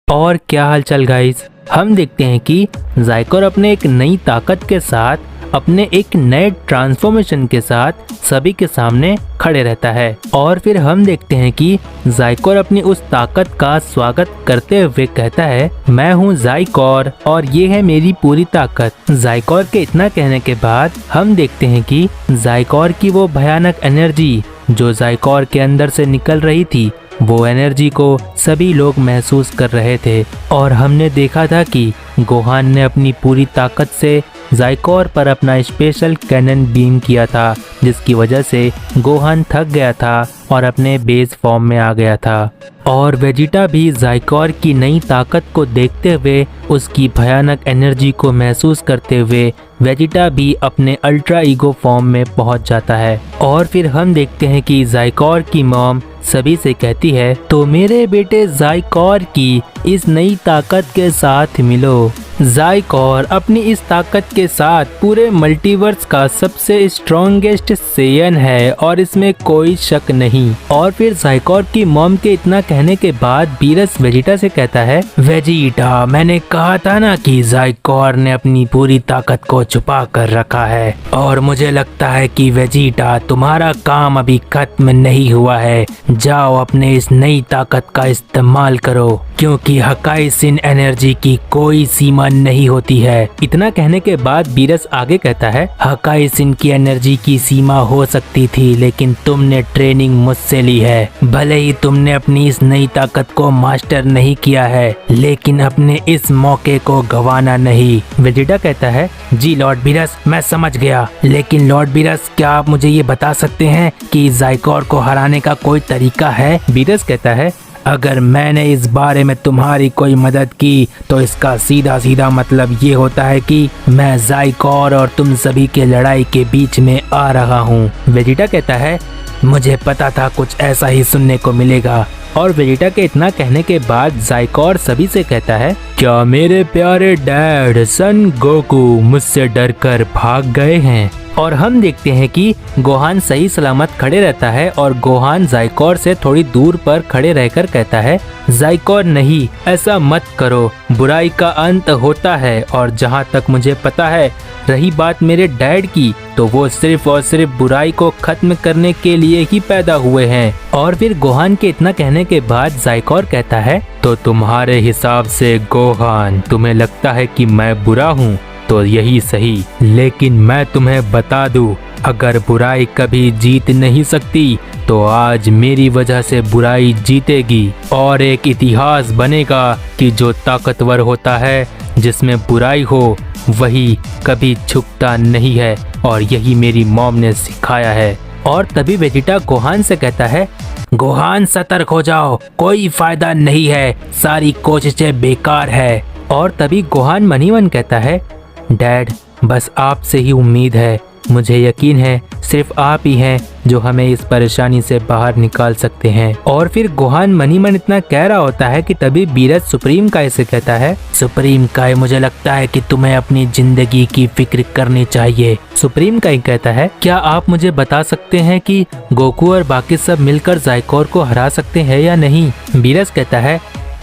और क्या हालचाल गाइस, हम देखते हैं कि ज़ाइकोर अपने एक नई ताकत के साथ, अपने एक नए ट्रांसफॉर्मेशन के साथ सभी के सामने खड़े रहता है। और फिर हम देखते हैं कि ज़ाइकोर अपनी उस ताकत का स्वागत करते हुए कहता है, मैं हूँ ज़ाइकोर और ये है मेरी पूरी ताकत। ज़ाइकोर के इतना कहने के बाद हम देखते हैं कि ज़ाइकोर की वो भयानक एनर्जी जो ज़ाइकोर के अंदर से निकल रही थी, वो एनर्जी को सभी लोग महसूस कर रहे थे। और हमने देखा था कि गोहान ने अपनी पूरी ताकत से ज़ाइकोर पर अपना स्पेशल कैनन बीम किया था, जिसकी वजह से गोहान थक गया था और अपने बेस फॉर्म में आ गया था। और वेजिटा भी ज़ाइकोर की नई ताकत को देखते हुए, उसकी भयानक एनर्जी को महसूस करते हुए वेजिटा भी अपने अल्ट्रा ईगो फॉर्म में पहुंच जाता है। और फिर हम देखते हैं कि ज़ाइकोर की मॉम सभी से कहती है, तो मेरे बेटे ज़ाइकोर की इस नई ताकत के साथ मिलो। ज़ाइकोर अपनी इस ताकत के साथ पूरे मल्टीवर्स का सबसे स्ट्रॉन्गेस्ट सेयन है और इसमें कोई शक नहीं। और फिर ज़ाइकोर की मॉम के इतना कहने के बाद बीरस वेजिटा से कहता है, वेजिटा मैंने कहा था ना कि ज़ाइकोर ने अपनी पूरी ताकत को छुपा कर रखा है, और मुझे लगता है कि वेजिटा तुम्हारा काम अभी खत्म नहीं हुआ है। जाओ अपने इस नई ताकत का इस्तेमाल करो, क्योंकि हकाइसिन एनर्जी की कोई सीमा नहीं होती है। इतना कहने के बाद बीरस आगे कहता है, हकाइसिन की एनर्जी की सीमा हो सकती थी, लेकिन तुमने ट्रेनिंग मुझसे ली है। भले ही तुमने अपनी इस नई ताकत को मास्टर नहीं किया है, लेकिन अपने इस मौके को गंवाना नहीं। वेजिटा कहता है, जी लॉर्ड बीरस मैं समझ गया, लेकिन लॉर्ड बीरस क्या आप मुझे ये बता सकते हैं कि ज़ाइकोर को हराने का कोई तरीका है? बीरस कहता है, अगर मैंने इस बारे में तुम्हारी कोई मदद की तो इसका सीधा सीधा मतलब ये होता है कि मैं ज़ाइकोर और तुम सभी के लड़ाई के बीच में आ रहा हूँ। वेजिटा कहता है, मुझे पता था कुछ ऐसा ही सुनने को मिलेगा। और वेजिटा के इतना कहने के बाद ज़ाइकोर सभी से कहता है, क्या मेरे प्यारे डैड सन गोकू मुझसे डरकर भाग गए हैं? और हम देखते हैं कि गोहान सही सलामत खड़े रहता है और गोहान ज़ाइकोर से थोड़ी दूर पर खड़े रहकर कहता है, ज़ाइकोर नहीं, ऐसा मत करो, बुराई का अंत होता है। और जहाँ तक मुझे पता है, रही बात मेरे डैड की, तो वो सिर्फ और सिर्फ बुराई को खत्म करने के लिए ही पैदा हुए हैं। और फिर गोहान के इतना कहने के बाद ज़ाइकोर कहता है, तो तुम्हारे हिसाब से गोहान, तुम्हें लगता है कि मैं बुरा हूँ, तो यही सही, लेकिन मैं तुम्हें बता दूं, अगर बुराई कभी जीत नहीं सकती तो आज मेरी वजह से बुराई जीतेगी। और एक इतिहास बनेगा कि जो ताकतवर होता है, जिसमें बुराई हो, वही कभी झुकता नहीं है, और यही मेरी मॉम ने सिखाया है। और तभी वेजिटा गोहान से कहता है, गोहान सतर्क हो जाओ, कोई फायदा नहीं है, सारी कोशिशें बेकार है। और तभी गोहान मन ही मन कहता है, डैड बस आपसे ही उम्मीद है, मुझे यकीन है सिर्फ आप ही हैं जो हमें इस परेशानी से बाहर निकाल सकते हैं। और फिर गोहान मन ही मन इतना कह रहा होता है कि तभी बीरस सुप्रीम काय से कहता है, सुप्रीम काय मुझे लगता है कि तुम्हें अपनी जिंदगी की फिक्र करनी चाहिए। सुप्रीम काय कहता है, क्या आप मुझे बता सकते हैं कि गोकू और बाकी सब मिलकर ज़ाइकोर को हरा सकते हैं या नहीं? बीरस कहता है,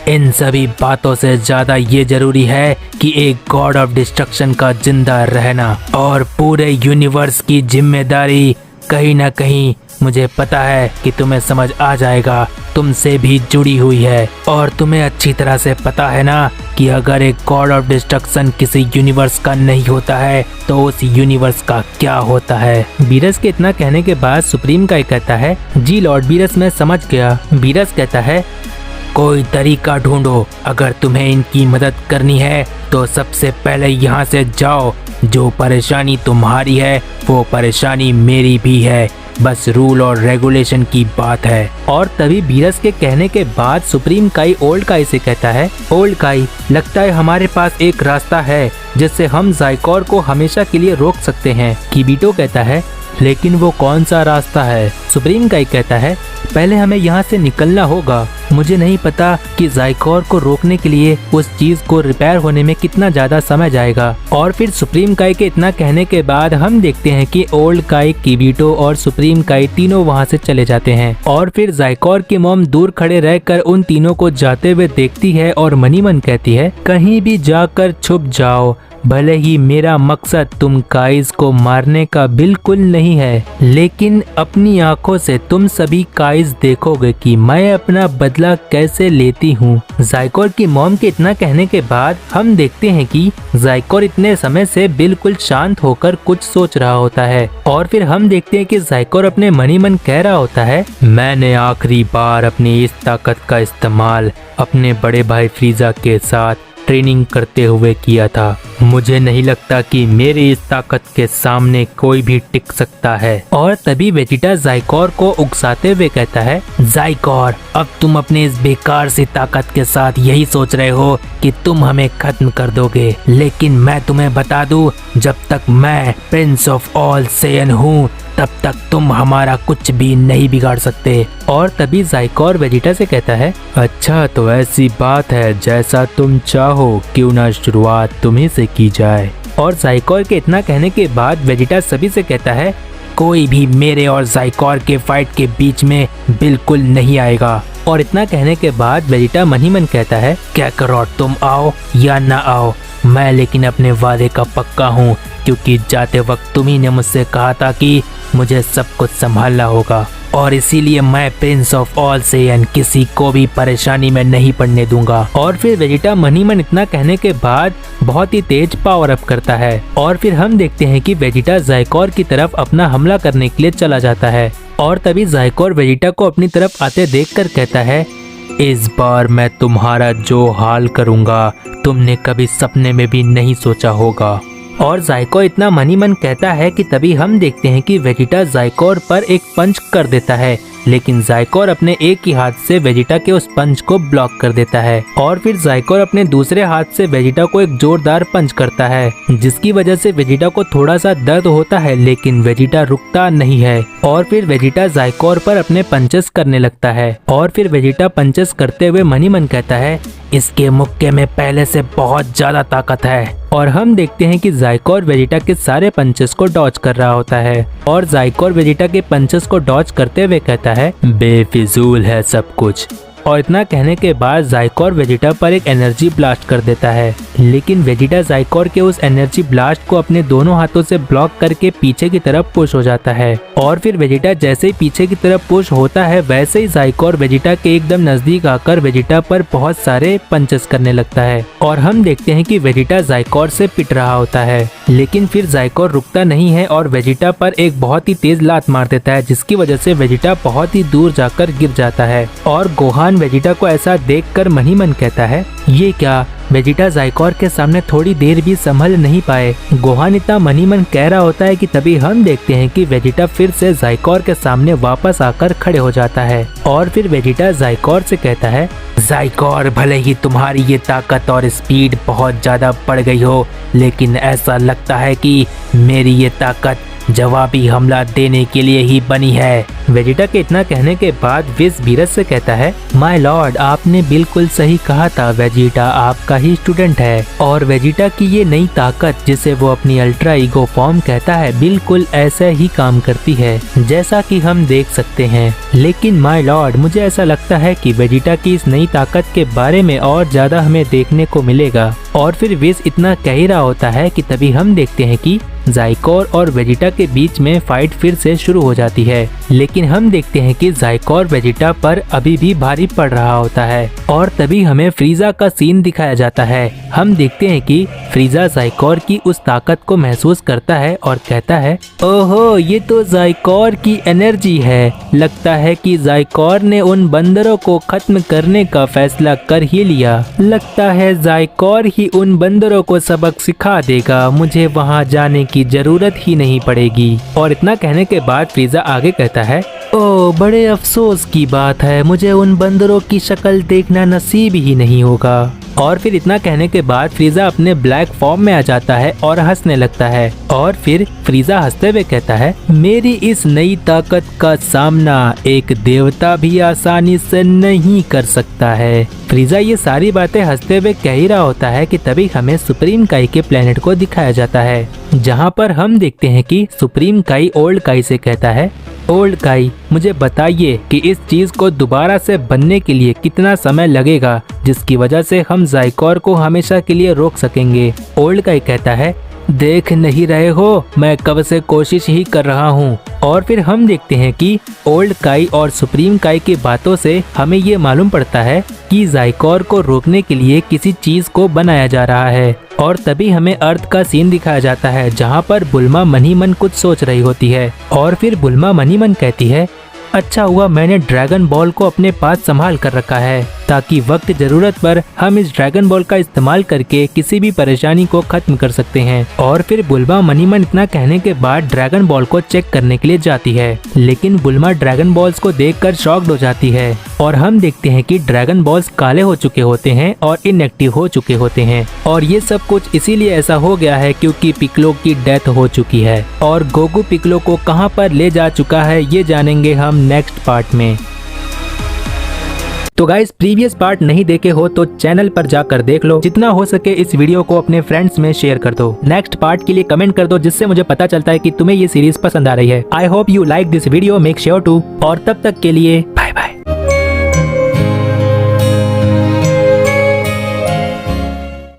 इन सभी बातों से ज्यादा ये जरूरी है कि एक गॉड ऑफ डिस्ट्रक्शन का जिंदा रहना, और पूरे यूनिवर्स की जिम्मेदारी कहीं ना कहीं मुझे पता है कि तुम्हें समझ आ जाएगा, तुमसे भी जुड़ी हुई है। और तुम्हें अच्छी तरह से पता है ना कि अगर एक गॉड ऑफ डिस्ट्रक्शन किसी यूनिवर्स का नहीं होता है तो उस यूनिवर्स का क्या होता है? बीरस के इतना कहने के बाद सुप्रीम काय कहता है, जी लॉर्ड बीरस मैं समझ गया। बीरस कहता है, कोई तरीका ढूंढो, अगर तुम्हें इनकी मदद करनी है तो सबसे पहले यहाँ से जाओ। जो परेशानी तुम्हारी है वो परेशानी मेरी भी है, बस रूल और रेगुलेशन की बात है। और तभी बीरस के कहने के बाद सुप्रीम काई ओल्ड काई से कहता है, ओल्ड काई लगता है हमारे पास एक रास्ता है जिससे हम ज़ाइकोर को हमेशा के लिए रोक सकते हैं। किबिटो कहता है, लेकिन वो कौन सा रास्ता है? सुप्रीम काई कहता है, पहले हमें यहाँ से निकलना होगा। मुझे नहीं पता कि ज़ाइकोर को रोकने के लिए उस चीज को रिपेयर होने में कितना ज्यादा समय जाएगा। और फिर सुप्रीम काई के इतना कहने के बाद हम देखते हैं कि ओल्ड काई, किबीटो और सुप्रीम काई तीनों वहाँ से चले जाते हैं। और फिर ज़ाइकोर की मॉम दूर खड़े रहकर उन तीनों को जाते हुए देखती है और मनी मन कहती है, कहीं भी जाकर छुप जाओ, भले ही मेरा मकसद तुम काइज को मारने का बिल्कुल नहीं है, लेकिन अपनी आंखों से तुम सभी काइज देखोगे कि मैं अपना बदला कैसे लेती हूँ। ज़ाइकोर की मॉम के इतना कहने के बाद हम देखते हैं कि ज़ाइकोर इतने समय से बिल्कुल शांत होकर कुछ सोच रहा होता है। और फिर हम देखते हैं कि ज़ाइकोर अपने मनी मन कह रहा होता है, मैंने आखिरी बार अपनी इस ताकत का इस्तेमाल अपने बड़े भाई फ्रीजा के साथ ट्रेनिंग करते हुए किया था। मुझे नहीं लगता कि मेरी इस ताकत के सामने कोई भी टिक सकता है। और तभी वेजिटा ज़ाइकोर को उकसाते हुए कहता है, ज़ाइकोर, अब तुम अपने इस बेकार सी ताकत के साथ यही सोच रहे हो कि तुम हमें खत्म कर दोगे, लेकिन मैं तुम्हें बता दूं, जब तक मैं प्रिंस ऑफ ऑल सेयन हूँ तब तक तुम हमारा कुछ भी नहीं बिगाड़ सकते। और तभी ज़ाइकोर वेजिटा से कहता है, अच्छा तो ऐसी बात है, जैसा तुम चाहो, क्यों ना शुरुआत तुम्ही से की जाए। और ज़ाइकोर के इतना कहने के बाद वेजिटा सभी से कहता है, कोई भी मेरे और ज़ाइकोर के फाइट के बीच में बिल्कुल नहीं आएगा। और इतना कहने के बाद वेजिटा मन ही मन कहता है, क्या करो, तुम आओ या ना आओ, मैं लेकिन अपने वादे का पक्का हूँ, क्योंकि जाते वक्त तुम्ही ने मुझसे कहा था कि मुझे सब कुछ संभालना होगा, और इसीलिए मैं प्रिंस ऑफ ऑल सेयन किसी को भी परेशानी में नहीं पड़ने दूंगा। और फिर वेजिटा मन ही मन इतना कहने के बाद बहुत ही तेज पावर अप करता है। और फिर हम देखते हैं कि वेजिटा ज़ाइकोर की तरफ अपना हमला करने के लिए चला जाता है। और तभी ज़ाइकोर वेजिटा को अपनी तरफ आते देखकर कहता है, इस बार मैं तुम्हारा जो हाल करूंगा तुमने कभी सपने में भी नहीं सोचा होगा। और ज़ाइकोर इतना मन ही मन कहता है कि तभी हम देखते हैं कि वेजिटा ज़ाइकोर पर एक पंच कर देता है, लेकिन ज़ाइकोर अपने एक ही हाथ से वेजिटा के उस पंच को ब्लॉक कर देता है। और फिर ज़ाइकोर अपने दूसरे हाथ से वेजिटा को एक जोरदार पंच करता है, जिसकी वजह से वेजिटा को थोड़ा सा दर्द होता है, लेकिन वेजिटा रुकता नहीं है। और फिर वेजिटा ज़ाइकोर पर अपने पंचेस करने लगता है। और फिर वेजिटा पंचेस करते हुए मन ही मन कहता है, इसके मुक्के में पहले से बहुत ज्यादा ताकत है। और हम देखते हैं कि ज़ाइकोर वेजिटा के सारे पंचेस को डॉज कर रहा होता है। और ज़ाइकोर वेजिटा के पंचेस को डॉज करते हुए कहता है, बेफिजूल है सब कुछ। और इतना कहने के बाद ज़ाइकोर वेजिटा पर एक एनर्जी ब्लास्ट कर देता है, लेकिन वेजिटा ज़ाइकोर के उस एनर्जी ब्लास्ट को अपने दोनों हाथों से ब्लॉक करके पीछे की तरफ पुश हो जाता है। और फिर वेजिटा जैसे ही पीछे की तरफ पुश होता है, वैसे ही ज़ाइकोर वेजिटा के एकदम नजदीक आकर वेजिटा पर बहुत सारे पंचेस करने लगता है। और हम देखते हैं कि वेजिटा ज़ाइकोर से पिट रहा होता है, लेकिन फिर ज़ाइकोर रुकता नहीं है और वेजिटा पर एक बहुत ही तेज लात मार देता है, जिसकी वजह से वेजिटा बहुत ही दूर जाकर गिर जाता है। और गोहान वेजिटा को ऐसा देखकर मन ही मन कहता है, ये क्या। वेजिटा ज़ाइकोर के सामने थोड़ी देर भी संभल नहीं पाए। गोहान इतना मन ही मन कह रहा होता है कि तभी हम देखते हैं कि वेजिटा फिर से ज़ाइकोर के सामने वापस आकर खड़े हो जाता है। और फिर वेजिटा ज़ाइकोर से कहता है, ज़ाइकोर, भले ही तुम्हारी ये ताकत और स्पीड बहुत ज्यादा बढ़ गई हो, लेकिन ऐसा लगता है कि मेरी ये ताकत जवाबी हमला देने के लिए ही बनी है। वेजिटा के इतना कहने के बाद विस बीरस से कहता है, माय लॉर्ड, आपने बिल्कुल सही कहा था, वेजिटा आपका ही स्टूडेंट है। और वेजिटा की ये नई ताकत, जिसे वो अपनी अल्ट्रा ईगो फॉर्म कहता है, बिल्कुल ऐसे ही काम करती है जैसा कि हम देख सकते हैं। लेकिन माय लॉर्ड, मुझे ऐसा लगता है कि वेजिटा की इस नई ताकत के बारे में और ज्यादा हमें देखने को मिलेगा। और फिर विस इतना कह ही रहा होता है कि तभी हम देखते हैं कि ज़ाइकोर और वेजिटा के बीच में फाइट फिर से शुरू हो जाती है, लेकिन हम देखते हैं कि ज़ाइकोर वेजिटा पर अभी भी भारी पड़ रहा होता है। और तभी हमें फ्रीजा का सीन दिखाया जाता है। हम देखते हैं कि फ्रीजा ज़ाइकोर की उस ताकत को महसूस करता है और कहता है, ओहो, ये तो ज़ाइकोर की एनर्जी है। लगता है कि ज़ाइकोर ने उन बंदरों को खत्म करने का फैसला कर ही लिया। लगता है ज़ाइकोर ही उन बंदरों को सबक सिखा देगा। मुझे वहाँ जाने की जरूरत ही नहीं पड़ेगी। और इतना कहने के बाद फ्रीजा आगे कहता है, ओ बड़े अफसोस की बात है, मुझे उन बंदरों की शक्ल देखना नसीब ही नहीं होगा। और फिर इतना कहने के बाद फ्रीजा अपने ब्लैक फॉर्म में आ जाता है और हंसने लगता है। और फिर फ्रीजा हंसते हुए कहता है, मेरी इस नई ताकत का सामना एक देवता भी आसानी से नहीं कर सकता है। फ्रीजा ये सारी बातें हंसते हुए कह ही रहा होता है कि तभी हमें सुप्रीम काई के प्लेनेट को दिखाया जाता है, जहाँ पर हम देखते हैं कि सुप्रीम काई ओल्ड काई से कहता है, ओल्ड काई मुझे बताइए कि इस चीज को दोबारा से बनने के लिए कितना समय लगेगा जिसकी वजह से हम ज़ाइकोर को हमेशा के लिए रोक सकेंगे। ओल्ड काई कहता है, देख नहीं रहे हो मैं कब से कोशिश ही कर रहा हूँ। और फिर हम देखते हैं कि ओल्ड काई और सुप्रीम काई की बातों से हमें ये मालूम पड़ता है कि ज़ाइकोर को रोकने के लिए किसी चीज को बनाया जा रहा है। और तभी हमें अर्थ का सीन दिखाया जाता है, जहाँ पर बुल्मा मन ही मन कुछ सोच रही होती है। और फिर बुल्मा मन ही मन कहती है, अच्छा हुआ मैंने ड्रैगन बॉल को अपने पास संभाल कर रखा है, ताकि वक्त जरूरत पर हम इस ड्रैगन बॉल का इस्तेमाल करके किसी भी परेशानी को खत्म कर सकते हैं। और फिर बुल्मा मनी मन इतना कहने के बाद ड्रैगन बॉल को चेक करने के लिए जाती है, लेकिन बुल्मा ड्रैगन बॉल्स को देखकर शॉक्ड हो जाती है। और हम देखते हैं कि ड्रैगन बॉल्स काले हो चुके होते हैं और इनएक्टिव हो चुके होते हैं। और ये सब कुछ इसीलिए ऐसा हो गया है क्योंकि पिक्लो की डेथ हो चुकी है। और गोगू पिक्लो को कहां पर ले जा चुका है ये जानेंगे हम नेक्स्ट पार्ट में। तो गाइस प्रीवियस पार्ट नहीं देखे हो तो चैनल पर जाकर देख लो। जितना हो सके इस वीडियो को अपने फ्रेंड्स में शेयर कर दो। नेक्स्ट पार्ट के लिए कमेंट कर दो, जिससे मुझे पता चलता है कि तुम्हें ये सीरीज पसंद आ रही है। I hope you like this video, make sure to. और तब तक के लिए बाय बाय।